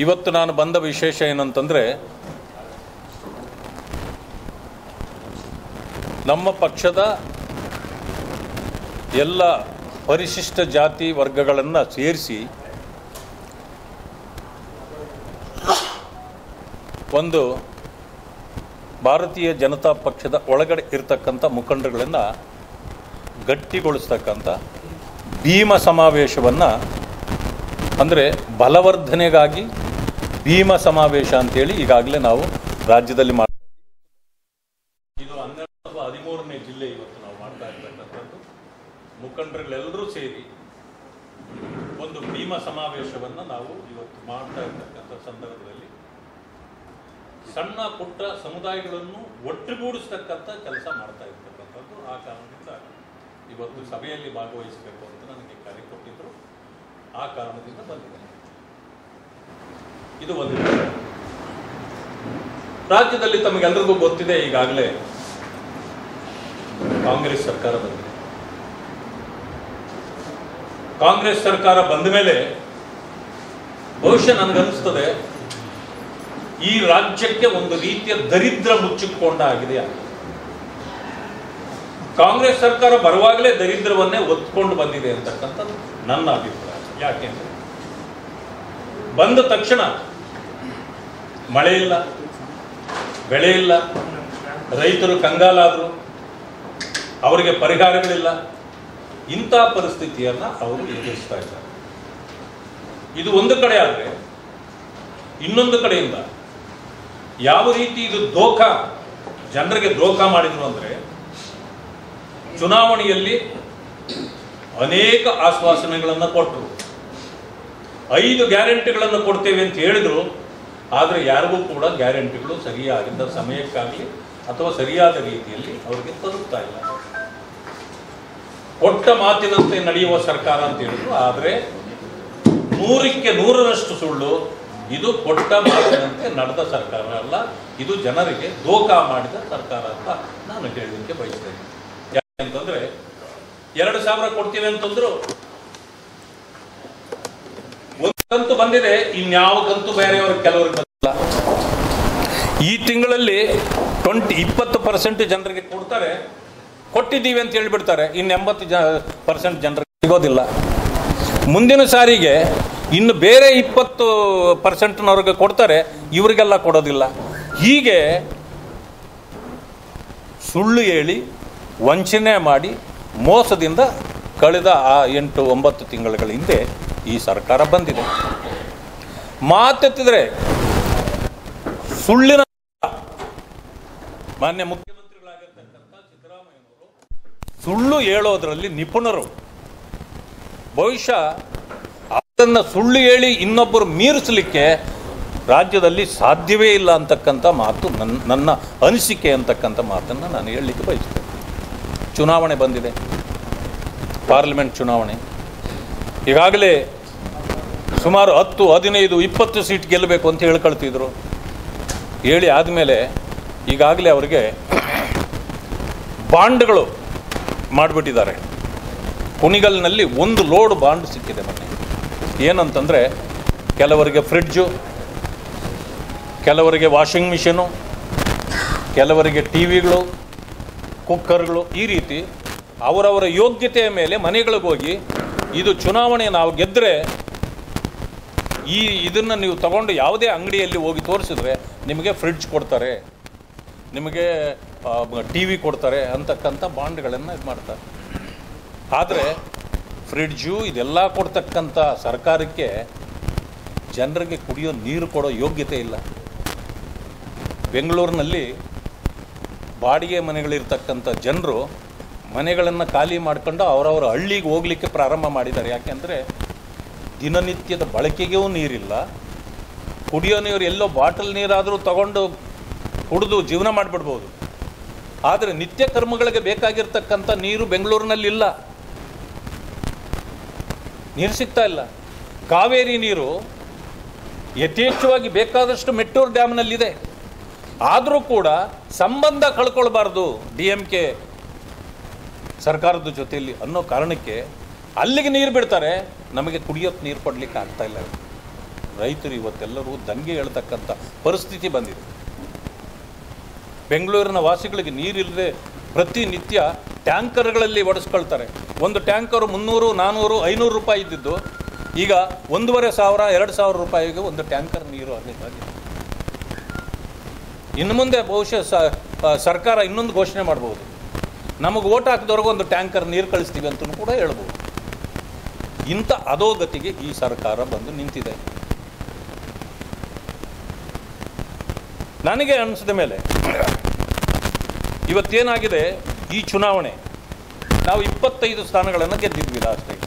ಇವತ್ತು ನಾನು ಬಂದ ವಿಶೇಷ ಏನಂತಂದರೆ, ನಮ್ಮ ಪಕ್ಷದ ಎಲ್ಲ ಪರಿಶಿಷ್ಟ ಜಾತಿ ವರ್ಗಗಳನ್ನು ಸೇರಿಸಿ ಒಂದು ಭಾರತೀಯ ಜನತಾ ಪಕ್ಷದ ಒಳಗಡೆ ಇರತಕ್ಕಂಥ ಮುಖಂಡರುಗಳನ್ನು ಗಟ್ಟಿಗೊಳಿಸ್ತಕ್ಕಂಥ ಭೀಮ ಸಮಾವೇಶವನ್ನು, ಅಂದರೆ ಬಲವರ್ಧನೆಗಾಗಿ ಭೀಮ ಸಮಾವೇಶ ಅಂತೇಳಿ ಈಗಾಗಲೇ ನಾವು ರಾಜ್ಯದಲ್ಲಿ ಇದು 13ನೇ ಜಿಲ್ಲೆ ಇವತ್ತು ನಾವು ಮಾಡ್ತಾ ಇರ್ತಕ್ಕಂಥದ್ದು. ಮುಖಂಡರುಗಳೆಲ್ಲರೂ ಸೇರಿ ಒಂದು ಭೀಮ ಸಮಾವೇಶವನ್ನು ನಾವು ಇವತ್ತು ಮಾಡ್ತಾ ಇರ್ತಕ್ಕಂಥ ಸಂದರ್ಭದಲ್ಲಿ ಸಣ್ಣ ಪುಟ್ಟ ಸಮುದಾಯಗಳನ್ನು ಒಟ್ಟುಗೂಡಿಸ್ತಕ್ಕಂಥ ಕೆಲಸ ಮಾಡ್ತಾ ಇರ್ತಕ್ಕಂಥದ್ದು. ಆ ಕಾರಣದಿಂದ ಇವತ್ತು ಸಭೆಯಲ್ಲಿ ಭಾಗವಹಿಸಬೇಕು ಅಂತ ನನಗೆ ಕರೆ ಕೊಟ್ಟಿದ್ದರು. ಆ ಕಾರಣದಿಂದ ಬಂದಿದೆ. ಇದು ಒಂದು ರಾಜ್ಯದಲ್ಲಿ ತಮಗೆಲ್ಲರಿಗೂ ಗೊತ್ತಿದೆ, ಈಗಾಗಲೇ ಕಾಂಗ್ರೆಸ್ ಸರ್ಕಾರ ಬಂದಿದೆ. ಕಾಂಗ್ರೆಸ್ ಸರ್ಕಾರ ಬಂದ ಮೇಲೆ ಬಹುಶಃ ನನಗನ್ನಿಸ್ತದೆ ಈ ರಾಜ್ಯಕ್ಕೆ ಒಂದು ರೀತಿಯ ದರಿದ್ರ ಮುಚ್ಚಿಕೊಂಡಾಗಿದೆ. ಕಾಂಗ್ರೆಸ್ ಸರ್ಕಾರ ಬರುವಾಗಲೇ ದರಿದ್ರವನ್ನೇ ಒತ್ಕೊಂಡು ಬಂದಿದೆ ಅಂತಕ್ಕಂಥದ್ದು ನನ್ನ ಅಭಿಪ್ರಾಯ. ಯಾಕೆಂದ್ರೆ ಬಂದ ತಕ್ಷಣ ಮಳೆ ಇಲ್ಲ, ಬೆಳೆ ಇಲ್ಲ, ರೈತರು ಕಂಗಾಲಾದರು, ಅವರಿಗೆ ಪರಿಹಾರಗಳಿಲ್ಲ. ಇಂಥ ಪರಿಸ್ಥಿತಿಯನ್ನು ಅವರು ಎದುರಿಸ್ತಾ ಇದ್ದಾರೆ. ಇದು ಒಂದು ಕಡೆ ಆದರೆ, ಇನ್ನೊಂದು ಕಡೆಯಿಂದ ಯಾವ ರೀತಿ ಇದು ಜನರಿಗೆ ದ್ರೋಖ ಮಾಡಿದ್ರು ಅಂದರೆ, ಚುನಾವಣೆಯಲ್ಲಿ ಅನೇಕ ಆಶ್ವಾಸನೆಗಳನ್ನು ಕೊಟ್ಟರು, 5 ಗ್ಯಾರಂಟಿಗಳನ್ನು ಕೊಡ್ತೇವೆ ಅಂತ ಹೇಳಿದ್ರು. ಆದರೆ ಯಾರಿಗೂ ಕೂಡ ಗ್ಯಾರಂಟಿಗಳು ಸರಿಯಾಗಿದ್ದ ಸಮಯಕ್ಕಾಗಲಿ ಅಥವಾ ಸರಿಯಾದ ರೀತಿಯಲ್ಲಿ ಅವರಿಗೆ ತಲುಪ್ತಾ ಇಲ್ಲ. ಕೊಟ್ಟ ಮಾತಿನಂತೆ ನಡೆಯುವ ಸರ್ಕಾರ ಅಂತ ಹೇಳಿದ್ರು, ಆದರೆ 100ಕ್ಕೆ 100ರಷ್ಟು ಸುಳ್ಳು. ಇದು ಕೊಟ್ಟ ಮಾತಿನಂತೆ ನಡೆದ ಸರ್ಕಾರ ಅಲ್ಲ, ಇದು ಜನರಿಗೆ ಧೋಖಾ ಮಾಡಿದ ಸರ್ಕಾರ ಅಂತ ನಾನು ಹೇಳಲಿಕ್ಕೆ ಬಯಸ್ತೇನೆ. ಯಾಕೆಂತಂದ್ರೆ 2,000 ಕೊಡ್ತೀವಿ ಅಂತಂದ್ರು, ಒಂದು ಕಂತು ಬಂದಿದೆ, ಇನ್ಯಾವ ಕಂತು ಬೇರೆಯವ್ರಿಗೆ ಕೆಲವರಿಗೆ ಬಂದಿಲ್ಲ. ಈ ತಿಂಗಳಲ್ಲಿ 20% ಜನರಿಗೆ ಕೊಡ್ತಾರೆ, ಕೊಟ್ಟಿದ್ದೀವಿ ಅಂತ ಹೇಳಿಬಿಡ್ತಾರೆ. ಇನ್ನು 80% ಜನರಿಗೆ ಸಿಗೋದಿಲ್ಲ. ಮುಂದಿನ ಸಾರಿಗೆ ಇನ್ನು ಬೇರೆ 20%ನವ್ರಿಗೆ ಕೊಡ್ತಾರೆ, ಇವರಿಗೆಲ್ಲ ಕೊಡೋದಿಲ್ಲ. ಹೀಗೆ ಸುಳ್ಳು ಹೇಳಿ ವಂಚನೆ ಮಾಡಿ ಮೋಸದಿಂದ ಕಳೆದ 8-9 ತಿಂಗಳ ಹಿಂದೆ ಈ ಸರ್ಕಾರ ಬಂದಿದೆ. ಮಾತೆತ್ತಿದ್ರೆ ಸುಳ್ಳಿನ ಮಾನ್ಯ ಮುಖ್ಯಮಂತ್ರಿಗಳಾಗಿರ್ತಕ್ಕಂಥ ಸಿದ್ದರಾಮಯ್ಯನವರು ಸುಳ್ಳು ಹೇಳೋದ್ರಲ್ಲಿ ನಿಪುಣರು. ಬಹುಶಃ ಅದನ್ನು ಸುಳ್ಳು ಹೇಳಿ ಇನ್ನೊಬ್ಬರು ಮೀರಿಸಲಿಕ್ಕೆ ರಾಜ್ಯದಲ್ಲಿ ಸಾಧ್ಯವೇ ಇಲ್ಲ ಅಂತಕ್ಕಂಥ ಮಾತು ನನ್ನ ಅನಿಸಿಕೆ ಅಂತಕ್ಕಂಥ ಮಾತನ್ನು ನಾನು ಹೇಳಲಿಕ್ಕೆ ಬಯಸ್ತೇನೆ. ಚುನಾವಣೆ ಬಂದಿದೆ, ಪಾರ್ಲಿಮೆಂಟ್ ಚುನಾವಣೆ. ಈಗಾಗಲೇ ಸುಮಾರು 10, 15, 20 ಸೀಟ್ ಗೆಲ್ಲಬೇಕು ಅಂತ ಹೇಳ್ಕೊಳ್ತಿದ್ರು. ಹೇಳಿ ಆದಮೇಲೆ ಈಗಾಗಲೇ ಅವರಿಗೆ ಬಾಂಡ್ಗಳು ಮಾಡಿಬಿಟ್ಟಿದ್ದಾರೆ. ಕುಣಿಗಲ್ನಲ್ಲಿ 1 ಲೋಡ್ ಬಾಂಡ್ ಸಿಕ್ಕಿದೆ ಮೊನ್ನೆ. ಏನಂತಂದರೆ, ಕೆಲವರಿಗೆ ಫ್ರಿಡ್ಜು, ಕೆಲವರಿಗೆ ವಾಷಿಂಗ್ ಮಿಷಿನು, ಕೆಲವರಿಗೆ ಟಿವಿಗಳು, ಕುಕ್ಕರ್ಗಳು, ಈ ರೀತಿ ಅವರವರ ಯೋಗ್ಯತೆಯ ಮೇಲೆ ಮನೆಗಳಿಗೆ ಹೋಗಿ, ಇದು ಚುನಾವಣೆ ನಾವು ಗೆದ್ದರೆ ಇದನ್ನು ನೀವು ತಗೊಂಡು ಯಾವುದೇ ಅಂಗಡಿಯಲ್ಲಿ ಹೋಗಿ ತೋರಿಸಿದ್ರೆ ನಿಮಗೆ ಫ್ರಿಡ್ಜ್ ಕೊಡ್ತಾರೆ, ನಿಮಗೆ ಟಿವಿ ಕೊಡ್ತಾರೆ ಅಂತಕ್ಕಂಥ ಬಾಂಡ್ಗಳನ್ನು ಇದು ಮಾಡ್ತಾರೆ. ಆದರೆ ಫ್ರಿಡ್ಜು ಇದೆಲ್ಲ ಕೊಡ್ತಕ್ಕಂಥ ಸರ್ಕಾರಕ್ಕೆ ಜನರಿಗೆ ಕುಡಿಯೋ ನೀರು ಕೊಡೋ ಯೋಗ್ಯತೆ ಇಲ್ಲ. ಬೆಂಗಳೂರಿನಲ್ಲಿ ಬಾಡಿಗೆ ಮನೆಗಳಿರ್ತಕ್ಕಂಥ ಜನರು ಮನೆಗಳನ್ನು ಖಾಲಿ ಮಾಡ್ಕೊಂಡು ಅವರವರ ಹಳ್ಳಿಗೆ ಹೋಗಲಿಕ್ಕೆ ಪ್ರಾರಂಭ ಮಾಡಿದ್ದಾರೆ. ಯಾಕೆಂದರೆ ದಿನನಿತ್ಯದ ಬಳಕೆಗೂ ನೀರಿಲ್ಲ. ಕುಡಿಯೋ ನೀರು ಎಲ್ಲೋ ಬಾಟಲ್ ನೀರಾದರೂ ತಗೊಂಡು ಕುಡಿದು ಜೀವನ ಮಾಡಿಬಿಡ್ಬೋದು. ಆದರೆ ನಿತ್ಯ ಕರ್ಮಗಳಿಗೆ ಬೇಕಾಗಿರ್ತಕ್ಕಂಥ ನೀರು ಬೆಂಗಳೂರಿನಲ್ಲಿಲ್ಲ, ನೀರು ಸಿಗ್ತಾ ಇಲ್ಲ. ಕಾವೇರಿ ನೀರು ಯಥೇಚ್ಛವಾಗಿ ಬೇಕಾದಷ್ಟು ಮೆಟ್ಟೂರು ಡ್ಯಾಮ್ನಲ್ಲಿದೆ. ಆದರೂ ಕೂಡ ಸಂಬಂಧ ಕಳ್ಕೊಳ್ಬಾರ್ದು DMK ಸರ್ಕಾರದ ಜೊತೆಯಲ್ಲಿ ಅನ್ನೋ ಕಾರಣಕ್ಕೆ ಅಲ್ಲಿಗೆ ನೀರು ಬಿಡ್ತಾರೆ. ನಮಗೆ ಕುಡಿಯೋಕ್ಕೆ ನೀರು ಕೊಡಲಿಕ್ಕೆ ಆಗ್ತಾ ಇಲ್ಲ. ರೈತರು ಇವತ್ತೆಲ್ಲರೂ ದಂಗೆ ಹೇಳ್ತಕ್ಕಂಥ ಪರಿಸ್ಥಿತಿ ಬಂದಿದೆ. ಬೆಂಗಳೂರಿನ ವಾಸಿಗಳಿಗೆ ನೀರಿಲ್ಲದೆ ಪ್ರತಿನಿತ್ಯ ಟ್ಯಾಂಕರ್ಗಳಲ್ಲಿ ಒಡಿಸ್ಕೊಳ್ತಾರೆ. ಒಂದು ಟ್ಯಾಂಕರು 300, 400, 500 ರೂಪಾಯಿ ಇದ್ದಿದ್ದು ಈಗ 1,500, 2,000 ರೂಪಾಯಿಗೆ ಒಂದು ಟ್ಯಾಂಕರ್ ನೀರು ಆಗಿದೆ. ಇನ್ನು ಮುಂದೆ ಬಹುಶಃ ಸರ್ಕಾರ ಇನ್ನೊಂದು ಘೋಷಣೆ ಮಾಡ್ಬೋದು, ನಮಗೆ ಓಟ್ ಹಾಕಿದವ್ರಿಗೆ ಒಂದು ಟ್ಯಾಂಕರ್ ನೀರು ಕಳಿಸ್ತೀವಿ ಅಂತಲೂ ಕೂಡ ಹೇಳ್ಬೋದು. ಇಂಥ ಅಧೋಗತಿಗೆ ಈ ಸರ್ಕಾರ ಬಂದು ನಿಂತಿದೆ. ನನಗೆ ಅನಿಸಿದ ಮೇಲೆ ಇವತ್ತೇನಾಗಿದೆ, ಈ ಚುನಾವಣೆ ನಾವು 25 ಸ್ಥಾನಗಳನ್ನು ಗೆದ್ದಿದ್ವಿ ಲಾಸ್ಟ್ ಟೈಮ್.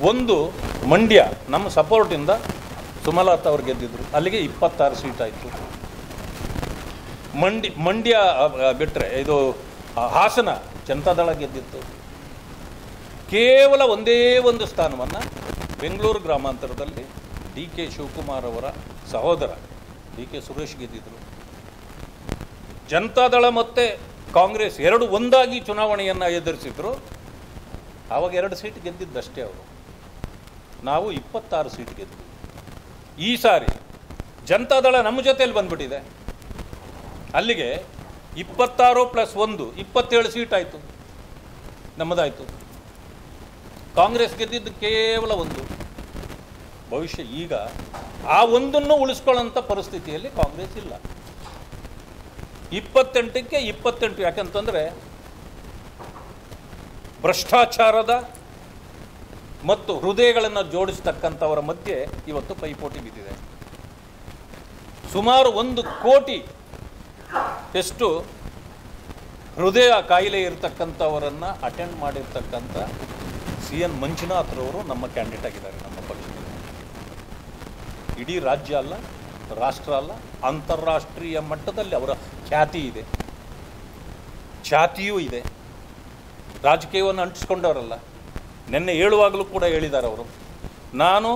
ಒಂದು ಮಂಡ್ಯ ನಮ್ಮ ಸಪೋರ್ಟಿಂದ ಸುಮಲತಾ ಅವ್ರು ಗೆದ್ದಿದ್ರು, ಅಲ್ಲಿಗೆ 26 ಸೀಟ್ ಆಯಿತು. ಮಂಡ್ಯ ಬಿಟ್ಟರೆ ಇದು ಹಾಸನ ಜನತಾದಳ ಗೆದ್ದಿತ್ತು. ಕೇವಲ ಒಂದೇ ಒಂದು ಸ್ಥಾನವನ್ನು ಬೆಂಗಳೂರು ಗ್ರಾಮಾಂತರದಲ್ಲಿ DK ಶಿವಕುಮಾರ್ ಅವರ ಸಹೋದರ DK ಸುರೇಶ್ ಗೆದ್ದಿದ್ರು. ಜನತಾದಳ ಮತ್ತು ಕಾಂಗ್ರೆಸ್ ಎರಡು ಒಂದಾಗಿ ಚುನಾವಣೆಯನ್ನು ಎದುರಿಸಿದ್ರು. ಆವಾಗ 2 ಸೀಟ್ ಗೆದ್ದಿದ್ದಷ್ಟೇ ಅವರು. ನಾವು 26 ಸೀಟ್ ಗೆದ್ದಿದ್ವಿ. ಈ ಸಾರಿ ಜನತಾದಳ ನಮ್ಮ ಜೊತೆಯಲ್ಲಿ ಬಂದ್ಬಿಟ್ಟಿದೆ. ಅಲ್ಲಿಗೆ 26 + 1 27 ಸೀಟ್ ಆಯಿತು, ನಮ್ಮದಾಯಿತು. ಕಾಂಗ್ರೆಸ್ ಗೆದ್ದಿದ್ದು ಕೇವಲ 1. ಭವಿಷ್ಯ ಈಗ ಆ ಒಂದನ್ನು ಉಳಿಸ್ಕೊಳ್ಳೋಂಥ ಪರಿಸ್ಥಿತಿಯಲ್ಲಿ ಕಾಂಗ್ರೆಸ್ ಇಲ್ಲ. 28ಕ್ಕೆ 28. ಯಾಕಂತಂದರೆ ಭ್ರಷ್ಟಾಚಾರದ ಮತ್ತು ಹೃದಯಗಳನ್ನು ಜೋಡಿಸ್ತಕ್ಕಂಥವರ ಮಧ್ಯೆ ಇವತ್ತು ಪೈಪೋಟಿ ಬಿದ್ದಿದೆ. ಸುಮಾರು 1 ಕೋಟಿ ಎಷ್ಟು ಹೃದಯ ಕಾಯಿಲೆ ಇರತಕ್ಕಂಥವರನ್ನು ಅಟೆಂಡ್ ಮಾಡಿರ್ತಕ್ಕಂಥ CN ಮಂಜುನಾಥ್ರವರು ನಮ್ಮ ಕ್ಯಾಂಡಿಡೇಟ್ ಆಗಿದ್ದಾರೆ ನಮ್ಮ ಪಕ್ಷದಲ್ಲಿ. ಇಡೀ ರಾಜ್ಯ ಅಲ್ಲ, ರಾಷ್ಟ್ರ ಅಲ್ಲ, ಅಂತಾರಾಷ್ಟ್ರೀಯ ಮಟ್ಟದಲ್ಲಿ ಅವರ ಖ್ಯಾತಿ ಇದೆ, ಛಾತಿಯೂ ಇದೆ. ರಾಜಕೀಯವನ್ನು ಅಂಟಿಸ್ಕೊಂಡವರಲ್ಲ. ನಿನ್ನೆ ಹೇಳುವಾಗಲೂ ಕೂಡ ಹೇಳಿದ್ದಾರೆ ಅವರು, ನಾನು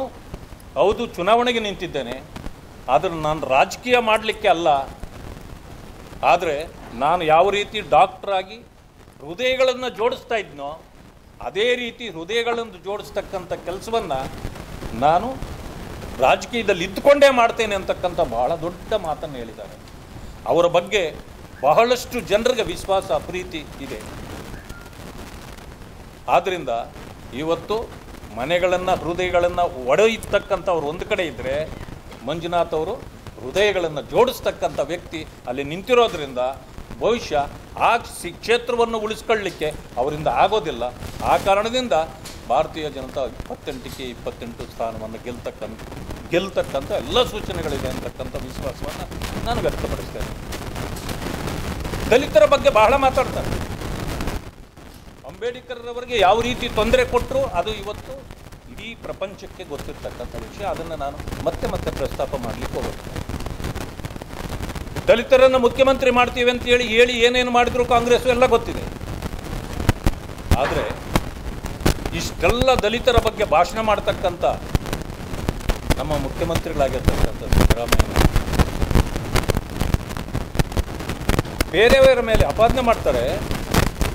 ಹೌದು ಚುನಾವಣೆಗೆ ನಿಂತಿದ್ದೇನೆ, ಆದರೆ ನಾನು ರಾಜಕೀಯ ಮಾಡಲಿಕ್ಕೆ ಅಲ್ಲ. ಆದರೆ ನಾನು ಯಾವ ರೀತಿ ಡಾಕ್ಟ್ರಾಗಿ ಹೃದಯಗಳನ್ನು ಜೋಡಿಸ್ತಾ ಇದ್ನೋ ಅದೇ ರೀತಿ ಹೃದಯಗಳನ್ನು ಜೋಡಿಸ್ತಕ್ಕಂಥ ಕೆಲಸವನ್ನು ನಾನು ರಾಜಕೀಯದಲ್ಲಿ ಇದ್ದುಕೊಂಡೇ ಮಾಡ್ತೇನೆ ಅಂತಕ್ಕಂಥ ಬಹಳ ದೊಡ್ಡ ಮಾತನ್ನು ಹೇಳಿದ್ದಾರೆ. ಅವರ ಬಗ್ಗೆ ಬಹಳಷ್ಟು ಜನರಿಗೆ ವಿಶ್ವಾಸ, ಪ್ರೀತಿ ಇದೆ. ಆದ್ದರಿಂದ ಇವತ್ತು ಮನೆಗಳನ್ನು, ಹೃದಯಗಳನ್ನು ಒಡೆಯತಕ್ಕಂಥವ್ರು ಒಂದು ಕಡೆ ಇದ್ದರೆ, ಮಂಜುನಾಥ್ ಅವರು ಹೃದಯಗಳನ್ನು ಜೋಡಿಸ್ತಕ್ಕಂಥ ವ್ಯಕ್ತಿ ಅಲ್ಲಿ ನಿಂತಿರೋದ್ರಿಂದ ಬಹುಶಃ ಆ ಕ್ಷೇತ್ರವನ್ನು ಉಳಿಸ್ಕೊಳ್ಳಲಿಕ್ಕೆ ಅವರಿಂದ ಆಗೋದಿಲ್ಲ. ಆ ಕಾರಣದಿಂದ ಭಾರತೀಯ ಜನತಾ 28ಕ್ಕೆ 28 ಸ್ಥಾನವನ್ನು ಗೆಲ್ತಕ್ಕಂಥ ಎಲ್ಲ ಸೂಚನೆಗಳಿದೆ ಅಂತಕ್ಕಂಥ ವಿಶ್ವಾಸವನ್ನು ನಾನು ವ್ಯಕ್ತಪಡಿಸ್ತೇನೆ. ದಲಿತರ ಬಗ್ಗೆ ಬಹಳ ಮಾತಾಡ್ತಾರೆ. ಅಂಬೇಡ್ಕರ್ ಅವರಿಗೆ ಯಾವ ರೀತಿ ತೊಂದರೆ ಕೊಟ್ಟರು ಅದು ಇವತ್ತು ಇಡೀ ಪ್ರಪಂಚಕ್ಕೆ ಗೊತ್ತಿರ್ತಕ್ಕಂಥ ವಿಷಯ. ಅದನ್ನು ನಾನು ಮತ್ತೆ ಮತ್ತೆ ಪ್ರಸ್ತಾಪ ಮಾಡಲಿಕ್ಕೆ ಹೋಗ್ತೇನೆ. ದಲಿತರನ್ನು ಮುಖ್ಯಮಂತ್ರಿ ಮಾಡ್ತೀವಿ ಅಂತ ಹೇಳಿ ಏನೇನು ಮಾಡಿದ್ರು ಕಾಂಗ್ರೆಸ್ ಎಲ್ಲ ಗೊತ್ತಿದೆ. ಆದರೆ ಇಷ್ಟೆಲ್ಲ ದಲಿತರ ಬಗ್ಗೆ ಭಾಷಣ ಮಾಡ್ತಕ್ಕಂಥ ನಮ್ಮ ಮುಖ್ಯಮಂತ್ರಿಗಳಾಗಿರ್ತಕ್ಕಂಥ ಸಿದ್ದರಾಮಯ್ಯ ಬೇರೆಯವರ ಮೇಲೆ ಅಪಾದನೆ ಮಾಡ್ತಾರೆ.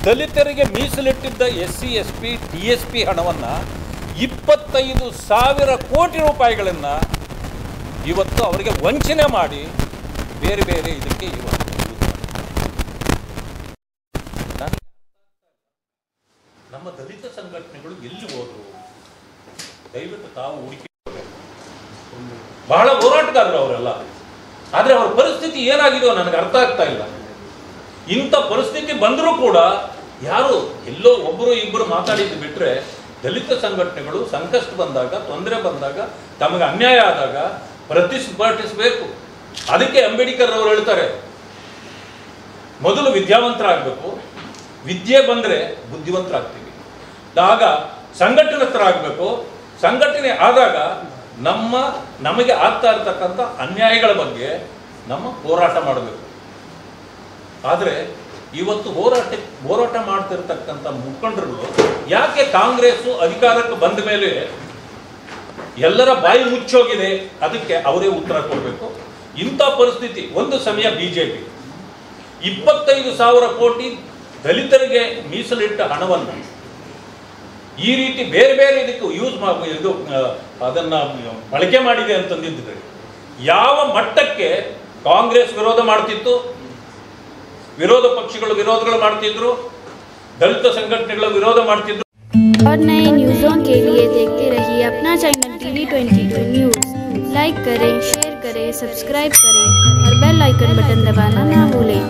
ದಲಿತರಿಗೆ ಮೀಸಲಿಟ್ಟಿದ್ದ SC, SP, DSP ಹಣವನ್ನು 25,000 ಕೋಟಿ ರೂಪಾಯಿಗಳನ್ನು ಇವತ್ತು ಅವರಿಗೆ ವಂಚನೆ ಮಾಡಿ ಬೇರೆ ಬೇರೆ ಇದಕ್ಕೆ ಇವತ್ತು ನಮ್ಮ ದಲಿತ ಸಂಘಟನೆಗಳು ಎಲ್ಲಿ ಹೋದ್ರು? ದಯವಿಟ್ಟು ತಾವು ಹುಡುಕಿ. ಬಹಳ ಹೋರಾಟಗಾರರು ಅವರೆಲ್ಲ. ಆದರೆ ಅವರ ಪರಿಸ್ಥಿತಿ ಏನಾಗಿದೆಯೋ ನನಗೆ ಅರ್ಥ ಆಗ್ತಾ ಇಲ್ಲ. ಇಂಥ ಪರಿಸ್ಥಿತಿ ಬಂದರೂ ಕೂಡ ಯಾರು ಎಲ್ಲೋ ಒಬ್ಬರು ಇಬ್ಬರು ಮಾತಾಡಿದ್ದು ಬಿಟ್ಟರೆ ದಲಿತ ಸಂಘಟನೆಗಳು ಸಂಕಷ್ಟ ಬಂದಾಗ, ತೊಂದರೆ ಬಂದಾಗ, ತಮಗೆ ಅನ್ಯಾಯ ಆದಾಗ ಪ್ರತಿಭಟಿಸಬೇಕು. ಅದಕ್ಕೆ ಅಂಬೇಡ್ಕರ್ ಅವರು ಹೇಳ್ತಾರೆ, ಮೊದಲು ವಿದ್ಯಾವಂತರಾಗಬೇಕು, ವಿದ್ಯೆ ಬಂದರೆ ಬುದ್ಧಿವಂತರಾಗ್ತೀವಿ, ಆಗ ಸಂಘಟನೆತರಾಗಬೇಕು, ಸಂಘಟನೆ ಆದಾಗ ನಮಗೆ ಆಗ್ತಾ ಇರತಕ್ಕಂಥ ಅನ್ಯಾಯಗಳ ಬಗ್ಗೆ ನಮ್ಮ ಹೋರಾಟ ಮಾಡಬೇಕು. ಆದರೆ ಇವತ್ತು ಹೋರಾಟ ಮಾಡ್ತಿರ್ತಕ್ಕಂಥ ಮುಖಂಡರುಗಳು ಯಾಕೆ ಕಾಂಗ್ರೆಸ್ಸು ಅಧಿಕಾರಕ್ಕೆ ಬಂದ ಮೇಲೆ ಎಲ್ಲರ ಬಾಯಿ ಮುಚ್ಚೋಗಿದೆ, ಅದಕ್ಕೆ ಅವರೇ ಉತ್ತರ ಕೊಡಬೇಕು. ಇಂಥ ಪರಿಸ್ಥಿತಿ ಒಂದು ಸಮಯ BJP 25,000 ಕೋಟಿ ದಲಿತರಿಗೆ ಮೀಸಲಿಟ್ಟ ಹಣವನ್ನು ಈ ರೀತಿ ಬೇರೆ ಬೇರೆ ಇದಕ್ಕೆ ಇದು ಅದನ್ನ ಬಳಕೆ ಮಾಡಿದೆ ಅಂತಂದಿದ್ದರೆ ಯಾವ ಮಟ್ಟಕ್ಕೆ ಕಾಂಗ್ರೆಸ್ ವಿರೋಧ ಮಾಡ್ತಿತ್ತು, ವಿರೋಧ ಪಕ್ಷಗಳು ವಿರೋಧಗಳು ಮಾಡ್ತಿದ್ರು, ದಲಿತ ಸಂಘಟನೆಗಳ ವಿರೋಧ ಮಾಡ್ತಿದ್ರು। और नए न्यूज़ों के लिए देखते रहिए अपना चैनल TV22 न्यूज़। लाइक करें, शेयर करें, सब्सक्राइब करें और बेल आइकन बटन दबाना ना भूलें।